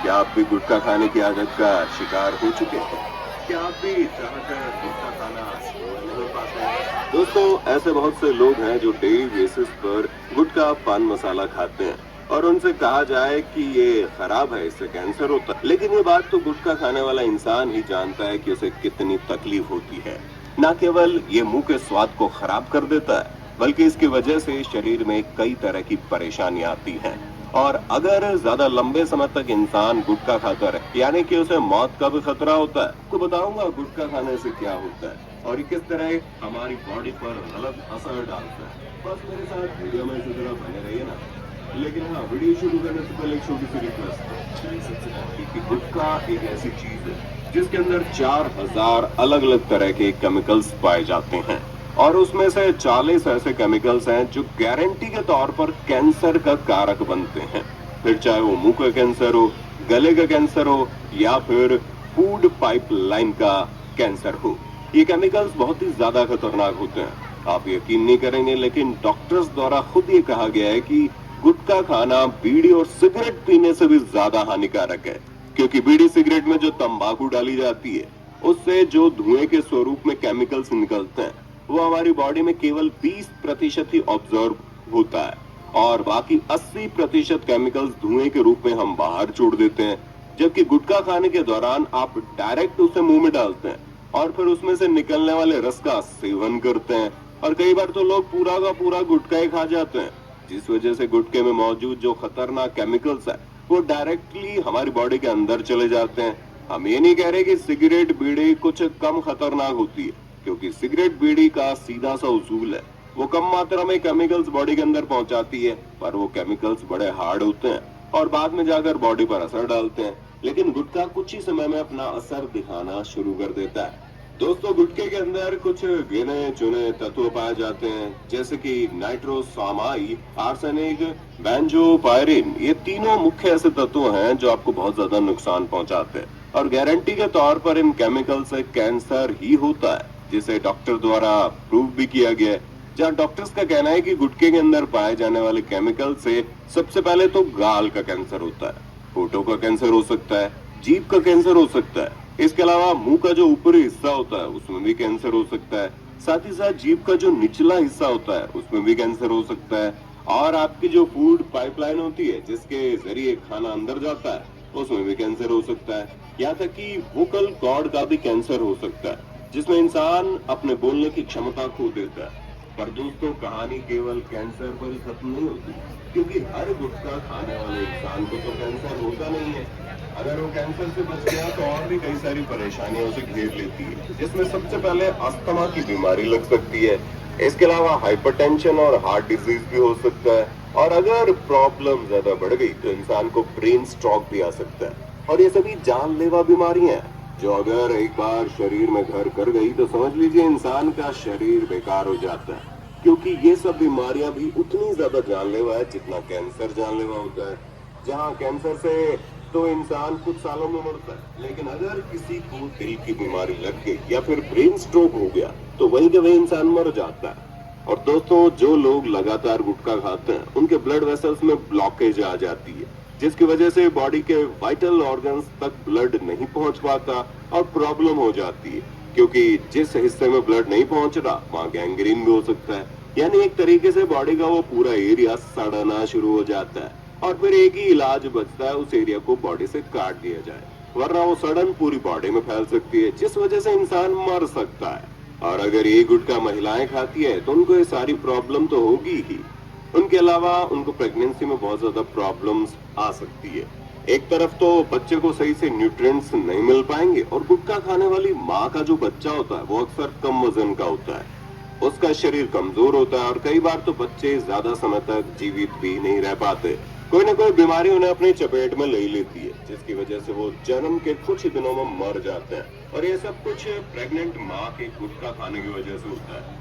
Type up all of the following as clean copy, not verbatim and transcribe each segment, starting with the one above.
क्या आप भी गुटखा खाने की आदत का शिकार हो चुके हैं? क्या आप भी चाहकर गुटखा खाना छोड़ नहीं पाते हैं? दोस्तों, ऐसे बहुत से लोग हैं जो डेली बेसिस पर गुटखा पान मसाला खाते हैं और उनसे कहा जाए कि ये खराब है, इससे कैंसर होता है। लेकिन ये बात तो गुटखा खाने वाला इंसान ही जानता है कि उसे कितनी तकलीफ होती है। न केवल ये मुंह के स्वाद को खराब कर देता है, बल्कि इसकी वजह से शरीर में कई तरह की परेशानियां आती हैं। और अगर ज्यादा लंबे समय तक इंसान गुटखा खाता रहे, यानी कि उसे मौत का भी खतरा होता है। तो बताऊंगा गुटखा खाने से क्या होता है और ये किस तरह हमारी बॉडी पर गलत असर डालता है। बस मेरे साथ वीडियो में इसी तरह बने रहिए ना। लेकिन हाँ, वीडियो शुरू करने से पहले एक छोटी सी रिक्वेस्ट कि गुटखा एक ऐसी चीज है जिसके अंदर 4000 अलग अलग तरह के केमिकल्स पाए जाते हैं और उसमें से 40 ऐसे केमिकल्स हैं जो गारंटी के तौर पर कैंसर का कारक बनते हैं। फिर चाहे वो मुंह का कैंसर हो, गले का कैंसर हो या फिर फूड पाइपलाइन का कैंसर हो। ये केमिकल्स बहुत ही ज्यादा खतरनाक होते हैं। आप यकीन नहीं करेंगे, लेकिन डॉक्टर्स द्वारा खुद ये कहा गया है कि गुटखा खाना बीड़ी और सिगरेट पीने से भी ज्यादा हानिकारक है, क्योंकि बीड़ी सिगरेट में जो तंबाकू डाली जाती है उससे जो धुएं के स्वरूप में केमिकल्स निकलते हैं वो हमारी बॉडी में केवल 20% ही ऑब्जर्व होता है और बाकी 80% केमिकल्स धुएं के रूप में हम बाहर छोड़ देते हैं। जबकि गुटखा खाने के दौरान आप डायरेक्ट उसे मुंह में डालते हैं और फिर उसमें से निकलने वाले रस का सेवन करते हैं और कई बार तो लोग पूरा का पूरा गुटखा ही खा जाते हैं, जिस वजह से गुटखे में मौजूद जो खतरनाक केमिकल्स है वो डायरेक्टली हमारी बॉडी के अंदर चले जाते हैं। हम ये नहीं कह रहे कि सिगरेट बीड़ी कुछ कम खतरनाक होती है, क्योंकि सिगरेट बीड़ी का सीधा सा उसूल है, वो कम मात्रा में केमिकल्स बॉडी के अंदर पहुंचाती है, पर वो केमिकल्स बड़े हार्ड होते हैं और बाद में जाकर बॉडी पर असर डालते हैं। लेकिन गुटखा कुछ ही समय में अपना असर दिखाना शुरू कर देता है। दोस्तों, गुटखे के अंदर कुछ गिने चुने तत्व पाए जाते हैं, जैसे कि नाइट्रोसामाई, आर्सेनिक, बेंजोपायरिन। ये तीनों मुख्य ऐसे तत्व हैं जो आपको बहुत ज्यादा नुकसान पहुंचाते हैं और गारंटी के तौर पर इन केमिकल से कैंसर ही होता है, जिसे डॉक्टर द्वारा प्रूव भी किया गया है। जहाँ डॉक्टर्स का कहना है कि गुटखे के अंदर पाए जाने वाले केमिकल से सबसे पहले तो गाल का कैंसर होता है, होठों का कैंसर हो सकता है, जीभ का कैंसर हो सकता है। इसके अलावा मुंह का जो ऊपरी हिस्सा होता है उसमें भी कैंसर हो सकता है। साथ ही साथ जीभ का जो निचला हिस्सा होता है उसमें भी कैंसर हो सकता है और आपकी जो फूड पाइपलाइन होती है जिसके जरिए खाना अंदर जाता है उसमें भी कैंसर हो सकता है। यहाँ तक कि वोकल कॉर्ड का भी कैंसर हो सकता है, जिसमें इंसान अपने बोलने की क्षमता खो देता है। पर दोस्तों, कहानी केवल कैंसर पर ही खत्म नहीं होती, क्योंकि हर गुटखा खाने वाले इंसान को तो कैंसर होता नहीं है। अगर वो कैंसर से बच गया तो और भी कई सारी परेशानियां उसे घेर लेती है, जिसमें सबसे पहले अस्थमा की बीमारी लग सकती है। इसके अलावा हाइपरटेंशन और हार्ट डिजीज भी हो सकता है और अगर प्रॉब्लम ज्यादा बढ़ गई तो इंसान को ब्रेन स्ट्रोक भी आ सकता है। और ये सभी जानलेवा बीमारियां हैं जो अगर एक बार शरीर में घर कर गई तो समझ लीजिए इंसान का शरीर बेकार हो जाता है, क्योंकि ये सब बीमारियां भी उतनी ज्यादा जानलेवा है जितना कैंसर जानलेवा होता है। जहाँ कैंसर से तो इंसान कुछ सालों में मरता है, लेकिन अगर किसी को दिल की बीमारी लग गई या फिर ब्रेन स्ट्रोक हो गया तो वहीं के वहीं इंसान मर जाता है। और दोस्तों, जो लोग लगातार गुटखा खाते हैं उनके ब्लड वेसल्स में ब्लॉकेज आ जाती है, जिसकी वजह से बॉडी के वाइटल ऑर्गन्स तक ब्लड नहीं पहुंच पाता और प्रॉब्लम हो जाती है, क्योंकि जिस हिस्से में ब्लड नहीं पहुंच रहा वहाँ गैंग्रीन भी हो सकता है। यानी एक तरीके से बॉडी का वो पूरा एरिया सड़ना शुरू हो जाता है और फिर एक ही इलाज बचता है, उस एरिया को बॉडी से काट दिया जाए, वरना वो सड़न पूरी बॉडी में फैल सकती है, जिस वजह से इंसान मर सकता है। और अगर ये गुटखा महिलाएं खाती है तो उनको ये सारी प्रॉब्लम तो होगी ही। उनके अलावा उनको प्रेगनेंसी में बहुत ज्यादा प्रॉब्लम्स आ सकती है। एक तरफ तो बच्चे को सही से न्यूट्रिएंट्स नहीं मिल पाएंगे और गुटखा खाने वाली माँ का जो बच्चा होता है वो अक्सर कम वजन का होता है, उसका शरीर कमजोर होता है और कई बार तो बच्चे ज्यादा समय तक जीवित भी नहीं रह पाते। कोई ना कोई बीमारी उन्हें अपनी चपेट में ले लेती है, जिसकी वजह से वो जन्म के कुछ ही दिनों में मर जाते हैं और ये सब कुछ प्रेग्नेंट माँ के गुटखा खाने की वजह से होता है।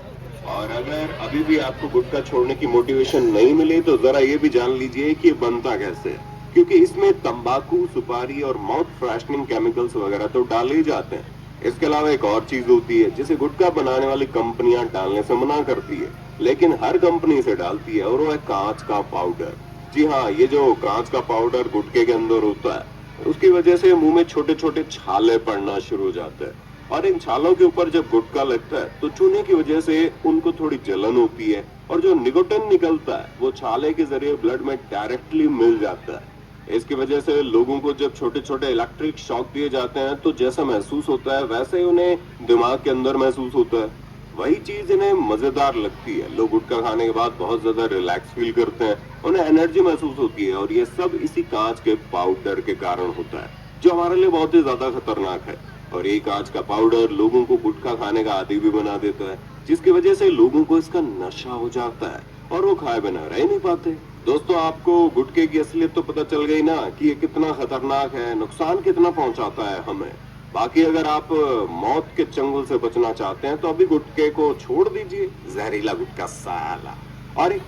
और अगर अभी भी आपको गुटखा छोड़ने की मोटिवेशन नहीं मिली तो जरा ये भी जान लीजिए कि ये बनता कैसे है, क्योंकि इसमें तंबाकू, सुपारी और माउथ फ्रेशनिंग केमिकल्स वगैरह तो डाले ही जाते हैं। इसके अलावा एक और चीज होती है जिसे गुटखा बनाने वाली कंपनियां डालने से मना करती है, लेकिन हर कंपनी इसे डालती है और वो है कांच का पाउडर। जी हाँ, ये जो कांच का पाउडर गुटखे के अंदर होता है उसकी वजह से मुंह में छोटे छोटे छाले पड़ना शुरू हो जाते हैं और इन छालों के ऊपर जब गुटखा लगता है तो चूने की वजह से उनको थोड़ी जलन होती है और जो निकोटिन निकलता है वो छाले के जरिए ब्लड में डायरेक्टली मिल जाता है। इसकी वजह से लोगों को जब छोटे छोटे इलेक्ट्रिक शॉक दिए जाते हैं तो जैसा महसूस होता है वैसे ही उन्हें दिमाग के अंदर महसूस होता है। वही चीज इन्हें मजेदार लगती है। लोग गुटखा खाने के बाद बहुत ज्यादा रिलैक्स फील करते हैं, उन्हें एनर्जी महसूस होती है और ये सब इसी कांच के पाउडर के कारण होता है जो हमारे लिए बहुत ही ज्यादा खतरनाक है। और ये कांच का पाउडर लोगों को गुटखा खाने का आदी भी बना देता है जिसकी वजह से लोगों को इसका नशा हो जाता है और वो खाए बिना रह नहीं पाते। दोस्तों, आपको गुटखे की असलियत तो पता चल गई ना कि ये कितना खतरनाक है, नुकसान कितना पहुंचाता है हमें। बाकी अगर आप मौत के चंगुल से बचना चाहते हैं तो अभी गुटखे को छोड़ दीजिए, जहरीला गुटखा साला। और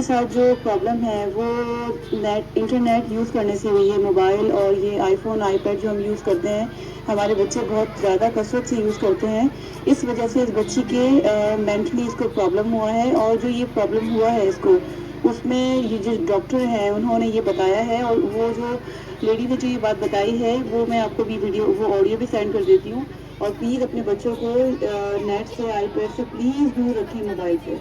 साथ जो प्रॉब्लम है वो इंटरनेट यूज़ करने से हुई है। मोबाइल और ये आईफोन आईपैड जो हम यूज़ करते हैं, हमारे बच्चे बहुत ज़्यादा कसरत से यूज़ करते हैं। इस वजह से इस बच्ची के मेंटली इसको प्रॉब्लम हुआ है और जो ये प्रॉब्लम हुआ है इसको, उसमें ये जो डॉक्टर हैं उन्होंने ये बताया है और वो जो लेडी ने जो ये बात बताई है वो मैं आपको भी वो ऑडियो भी सेंड कर देती हूँ। और प्लीज़ अपने बच्चों को नेट से आईपैड से प्लीज़ दूर रखें, मोबाइल से।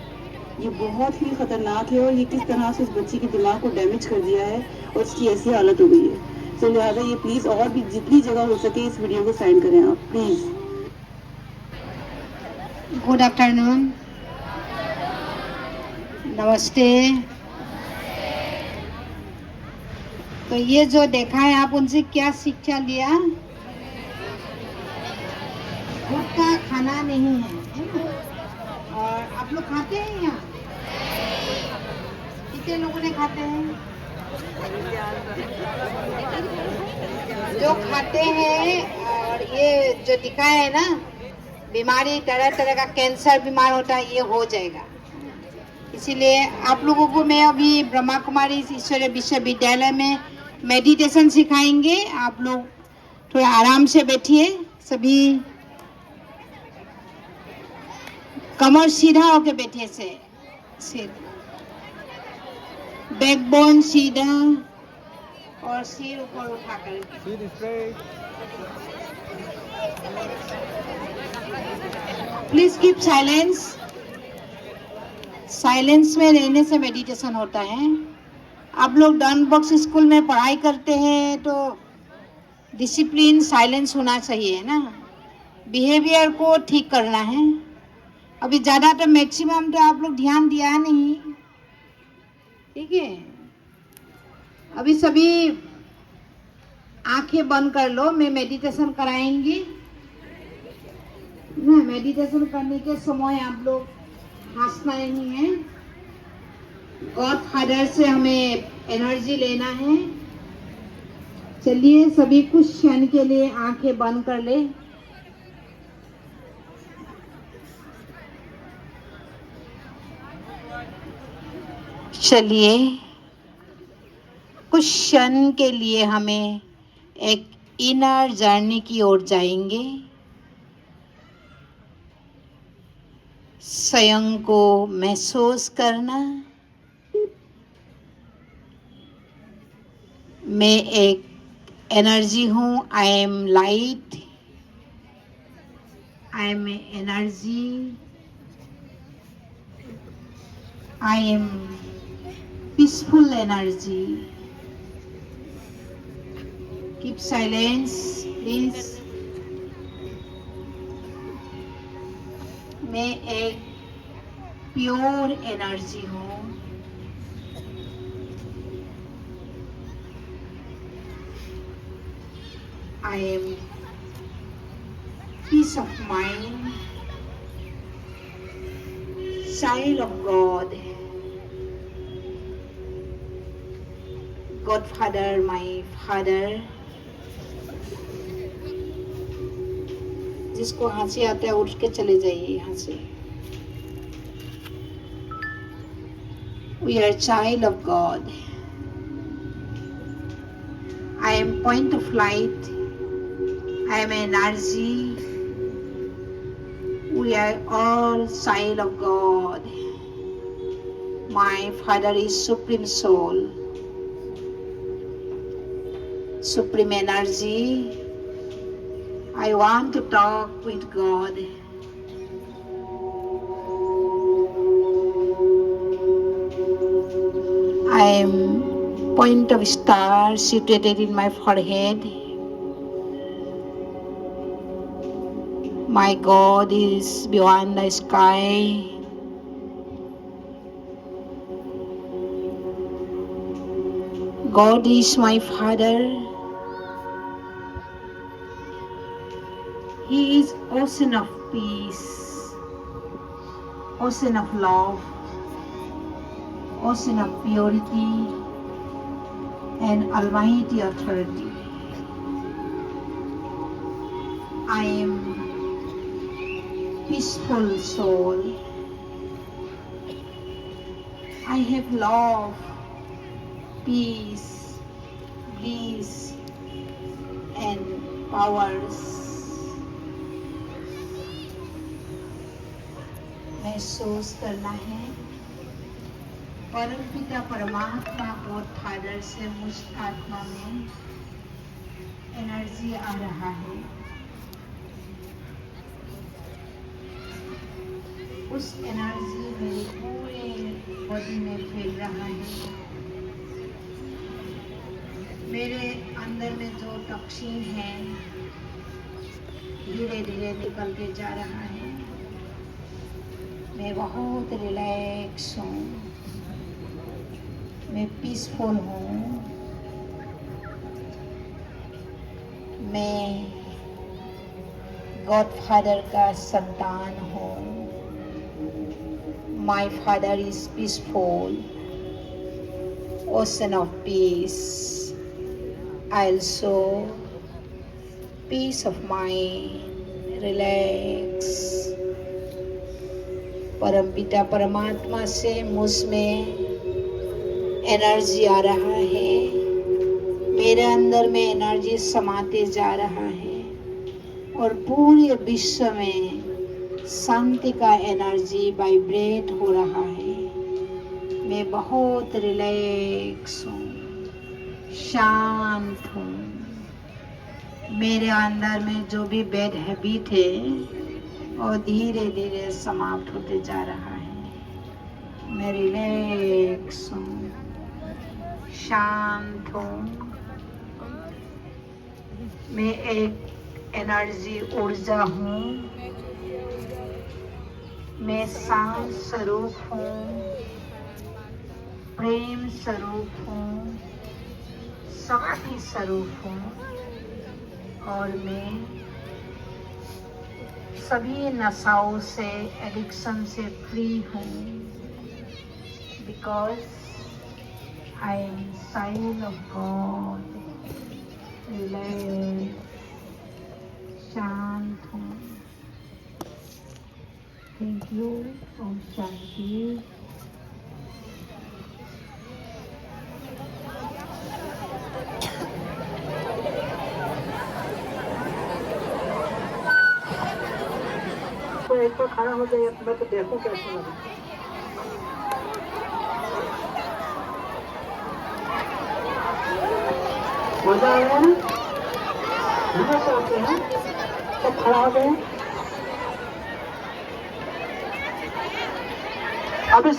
ये बहुत ही खतरनाक है और ये किस तरह से उस बच्ची के दिमाग को डैमेज कर दिया है और उसकी ऐसी हालत हो गई है। तो लिहाजा ये प्लीज़ और भी जितनी जगह हो सके इस वीडियो को सेंड करें आप प्लीज़। गुड आफ्टरनून, नमस्ते। तो ये जो देखा है आप उनसे क्या शिक्षा लिया? गुटखा खाना नहीं है, और आप लोग खाते हैं यहाँ? कितने लोगों ने खाते हैं? जो खाते हैं, और ये जो दिखा है ना, बीमारी तरह तरह का कैंसर बीमार होता है, ये हो जाएगा। इसीलिए आप लोगों को मैं अभी ब्रह्मा कुमारी ईश्वरीय विश्वविद्यालय में मेडिटेशन सिखाएंगे। आप लोग थोड़ा आराम से बैठिए, सभी कमर सीधा होके बैठिए, से सिर, बैकबोन सीधा और सिर ऊपर उठा कर। Please keep silence. साइलेंस में रहने से मेडिटेशन होता है। आप लोग डॉन बॉक्स स्कूल में पढ़ाई करते हैं तो डिसिप्लिन साइलेंस होना चाहिए ना, बिहेवियर को ठीक करना है। अभी ज़्यादा तो मैक्सिमम तो आप लोग ध्यान दिया नहीं, ठीक है? अभी सभी आंखें बंद कर लो, मैं मेडिटेशन कराएंगी ना। मेडिटेशन करने के समय आप लोग हंसना नहीं है। गॉड फादर से हमें एनर्जी लेना है। चलिए सभी कुछ क्षण के लिए आंखें बंद कर ले। चलिए कुछ क्षण के लिए हमें एक इनर जर्नी की ओर जाएंगे। स्वयं को महसूस करना, मैं एक एनर्जी हूँ, I am light, I am energy, I am peaceful energy. Keep silence please. मैं एक प्योर एनर्जी हूँ, I am peace of mind, child of God, Godfather, my father। जिसको हंसी आता है उठ के चले जाइए यहाँ से। We are child of God. I am point of light. I am energy. We are all child of God. My Father is Supreme Soul, Supreme Energy. I want to talk with God. I am point of star situated in my forehead. My God is beyond the sky. God is my Father. He is ocean of peace, ocean of love, ocean of purity, and almighty authority. I am peaceful soul. I have love, peace, bliss, and powers. महसूस करना है परम पिता परमात्मा God father से मुझ आत्मा में एनर्जी आ रहा है। उस एनर्जी मेरे पूरे बॉडी में फैल रहा है। मेरे अंदर में जो टॉक्सिन है धीरे धीरे निकल के जा रहा है। मैं बहुत रिलैक्स हूँ, मैं पीसफुल हूँ, मैं गॉड फादर का संतान हूँ। My father is peaceful, ocean of peace. Also peace of mind, relax. परम पिता परमात्मा से मुझ में एनर्जी आ रहा है। मेरे अंदर में एनर्जी समाते जा रहा है और पूरे विश्व में शांति का एनर्जी वाइब्रेट हो रहा है। मैं बहुत रिलैक्स हूँ, शांत हूँ। मेरे अंदर में जो भी बैड हैबिट है और धीरे धीरे समाप्त होते जा रहा है। मैं रिलैक्स हूँ, शांत हूँ। मैं एक एनर्जी ऊर्जा हूँ। मैं शांत स्वरूप हूँ, प्रेम स्वरूप हूँ, शक्ति स्वरूप हूँ और मैं सभी नशाओं से, एडिक्शन से फ्री हूँ। Because I am child of God. Relax, शांत हूँ। Thank you. ओम शांति। तो एक बार खड़ा हो जाइए, मैं तो देखूं कैसा लगा। मजा आया ना? मजा से आते हैं सब खड़ा हो गए। अभी